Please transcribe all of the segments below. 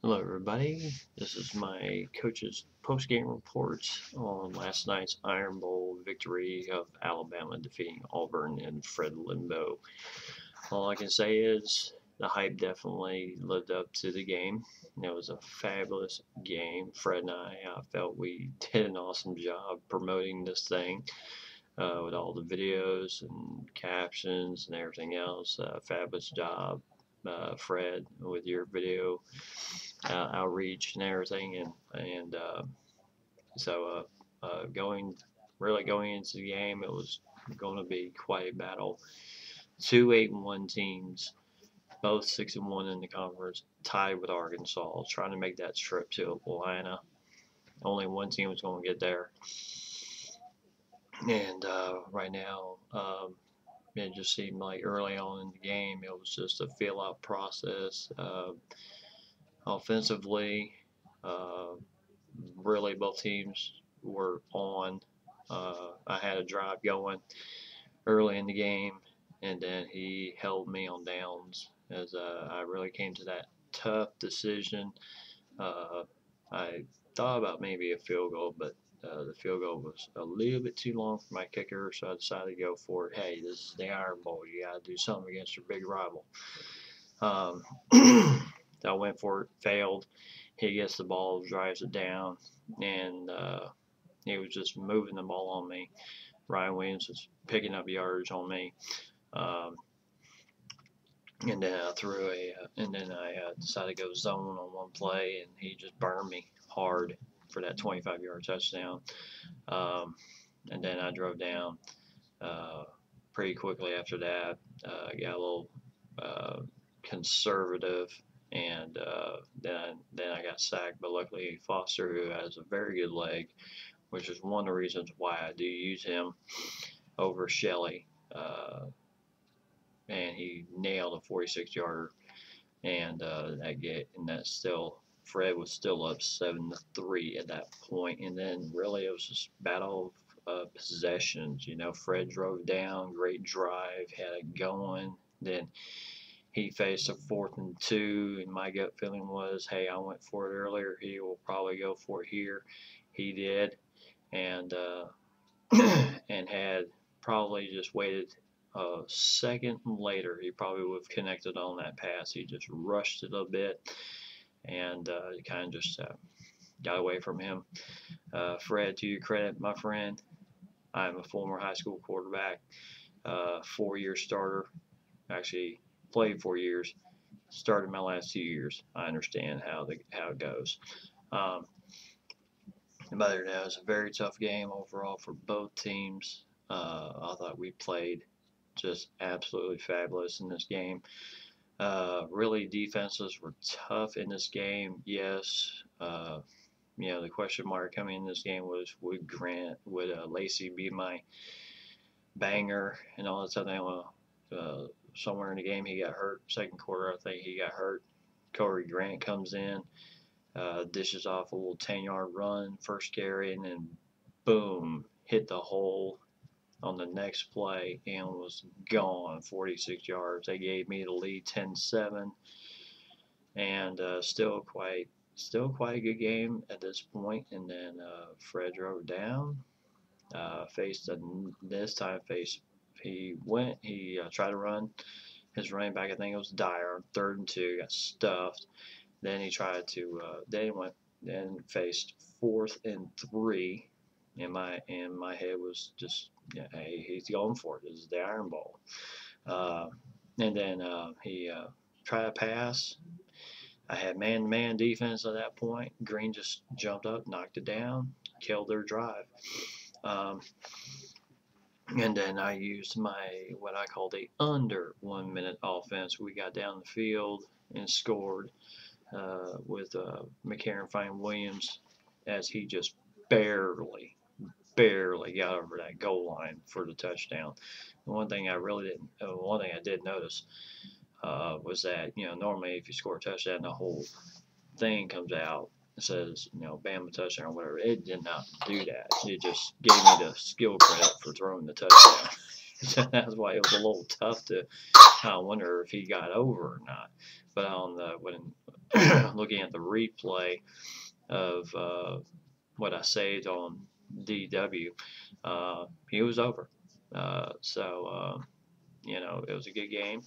Hello, everybody. This is my coach's post-game reports on last night's Iron Bowl victory of Alabama defeating Auburn and Fred Limbo. All I can say is the hype definitely lived up to the game. It was a fabulous game. Fred and I felt we did an awesome job promoting this thing with all the videos and captions and everything else. Fabulous job, Fred, with your video outreach and everything, and so going into the game, it was going to be quite a battle. Two 8-1 teams, both 6-1 in the conference, tied with Arkansas, trying to make that trip to Atlanta. Only one team was going to get there, and right now, it just seemed like early on in the game, it was just a feel-out process. Offensively, uh, really both teams were on. I had a drive going early in the game, and then he held me on downs as I really came to that tough decision. Uh, I thought about maybe a field goal, but the field goal was a little bit too long for my kicker, so I decided to go for it. Hey, this is the Iron Bowl. You got to do something against your big rival. Um, I went for it, failed. He gets the ball, drives it down, and he was just moving the ball on me. Ryan Williams was picking up yards on me, um, and then I decided to go zone on one play, and he just burned me hard for that 25-yard touchdown. Um, and then I drove down uh, pretty quickly after that. Got a little uh, conservative, and then I got sacked. But luckily, Foster, who has a very good leg, which is one of the reasons why I do use him over Shelley. And he nailed a 46-yarder, and that still Fred was still up 7-3 at that point, and then really it was just battle of possessions. Fred drove down, great drive, had it going. Then he faced a 4th and 2, and my gut feeling was, hey, I went for it earlier. He will probably go for it here. He did, and and had probably just waited a second later, he probably would have connected on that pass. He just rushed it a bit, and kind of just got away from him. Fred, to your credit, my friend, I'm a former high school quarterback, 4-year starter. Actually, played 4 years. Started my last 2 years. I understand how it goes. Um, but it was a very tough game overall for both teams. I thought we played just absolutely fabulous in this game. Really, defenses were tough in this game. Yes. The question mark coming in this game was, would Lacey be my banger and all that stuff. Somewhere in the game he got hurt. Second quarter, I think he got hurt. Corey Grant comes in, dishes off a little 10-yard run, first carry, and then boom, hit the hole on the next play and was gone 46 yards. They gave me the lead 10-7, and still quite a good game at this point. And then Fred drove down, faced this time faced he tried to run his running back. I think it was Dyer, 3rd and 2, got stuffed. Then he tried to then faced 4th and 3, and my head was just, yeah, hey, he's going for it. This is the Iron Bowl. Uh, and then he tried to pass. I had man-to-man defense at that point. Green just jumped up, knocked it down, killed their drive. Um, and then I used what I call the under 1 minute offense. We got down the field and scored with McCarron Fine Williams, as he just barely got over that goal line for the touchdown. And one thing I did notice was that, normally if you score a touchdown, the whole thing comes out. It says, Bama touchdown or whatever. It did not do that. It just gave me the skill credit for throwing the touchdown. So that's why it was a little tough to kind of wonder if he got over or not. But looking at the replay of what I saved on DW, he was over. It was a good game.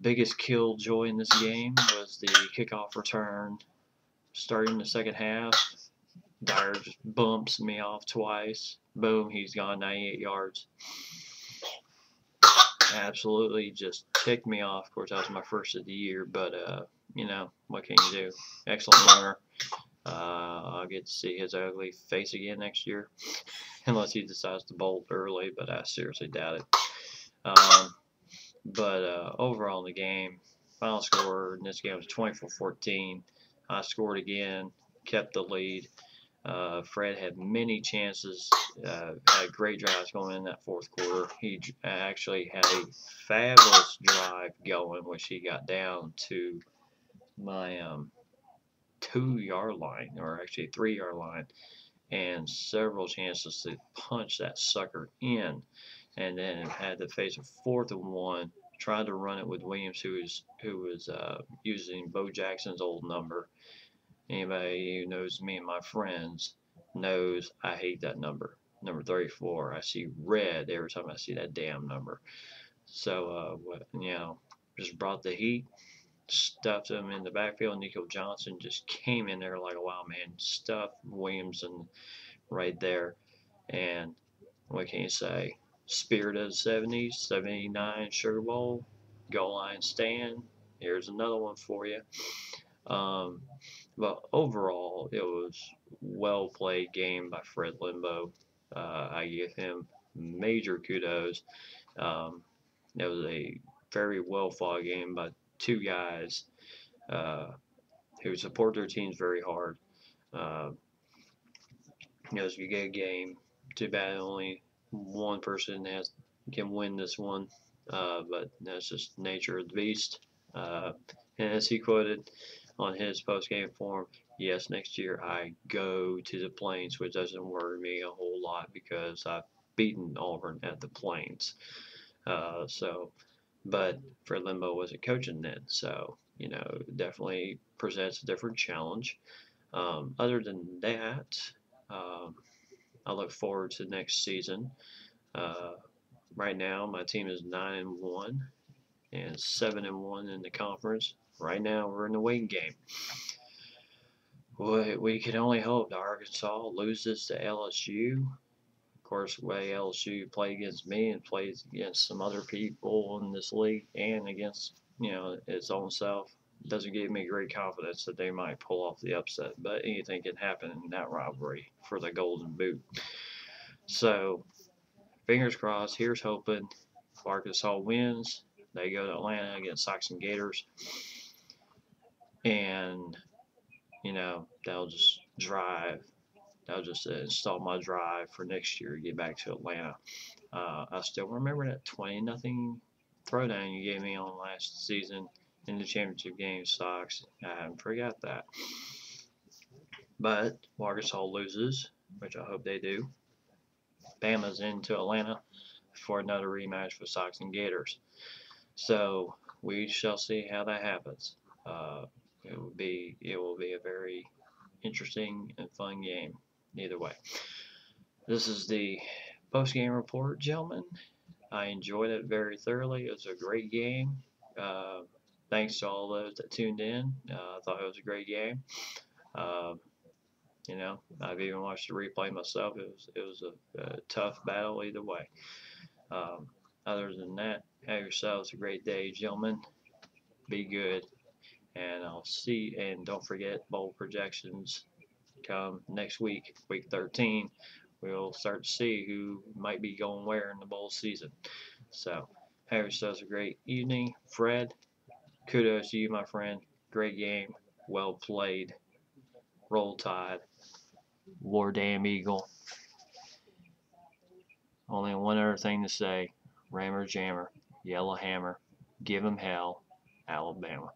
Biggest killjoy in this game was the kickoff return starting the second half. Dyer just bumps me off twice. Boom, he's gone 98 yards. Absolutely just ticked me off. Of course, that was my first of the year, but what can you do? Excellent learner. I'll get to see his ugly face again next year, unless he decides to bolt early, but I seriously doubt it. But overall in the game, final score in this game was 24-14. I scored again, kept the lead. Fred had many chances, had great drives going in that fourth quarter. He actually had a fabulous drive going, which he got down to my 2-yard line, or actually 3-yard line, and several chances to punch that sucker in. And then had to face a 4th and 1. Tried to run it with Williams, who was using Bo Jackson's old number. Anybody who knows me and my friends knows I hate that number. Number 34. I see red every time I see that damn number. So, just brought the heat, stuffed him in the backfield. Nico Johnson just came in there like a wild man, stuffed Williamson right there. And what can you say? Spirit of the 70s, 79 Sugar Bowl, goal line stand. Here's another one for you. But overall, it was well played game by Fred Limbo. I give him major kudos. It was a very well fought game by two guys who support their teams very hard. It was a good game. Too bad only one person can win this one, but that's just nature of the beast. And as he quoted on his post-game form, yes, next year I go to the Plains, which doesn't worry me a whole lot because I've beaten Auburn at the Plains. But Fred Limbo wasn't coaching then, so definitely presents a different challenge. Other than that, I look forward to next season. Right now, my team is 9-1 and 7-1 in the conference. Right now, we're in the waiting game. We can only hope that Arkansas loses to LSU. Of course, the way LSU play against me and plays against some other people in this league and against its own self doesn't give me great confidence that they might pull off the upset. But anything can happen in that rivalry for the Golden Boot. So, fingers crossed. Here's hoping. If Arkansas wins, they go to Atlanta against Sox and Gators, and that'll just install my drive for next year to get back to Atlanta. I still remember that 20-0 throwdown you gave me on last season in the championship game, Sox. I haven't forgot that. But Arkansas loses, which I hope they do. Bama's into Atlanta for another rematch with Sox and Gators. So we shall see how that happens. It will be a very interesting and fun game either way. This is the post-game report, gentlemen. I enjoyed it very thoroughly. It was a great game. Thanks to all those that tuned in. I thought it was a great game. I've even watched the replay myself. It was a tough battle either way. Other than that, have yourselves a great day, gentlemen. Be good. And I'll see, and don't forget bowl projections come next week, week 13. We'll start to see who might be going where in the bowl season. So, have yourselves a great evening. Fred, kudos to you, my friend. Great game. Well played. Roll Tide. War Damn Eagle. Only one other thing to say. Rammer Jammer. Yellow Hammer. Give 'em hell. Alabama.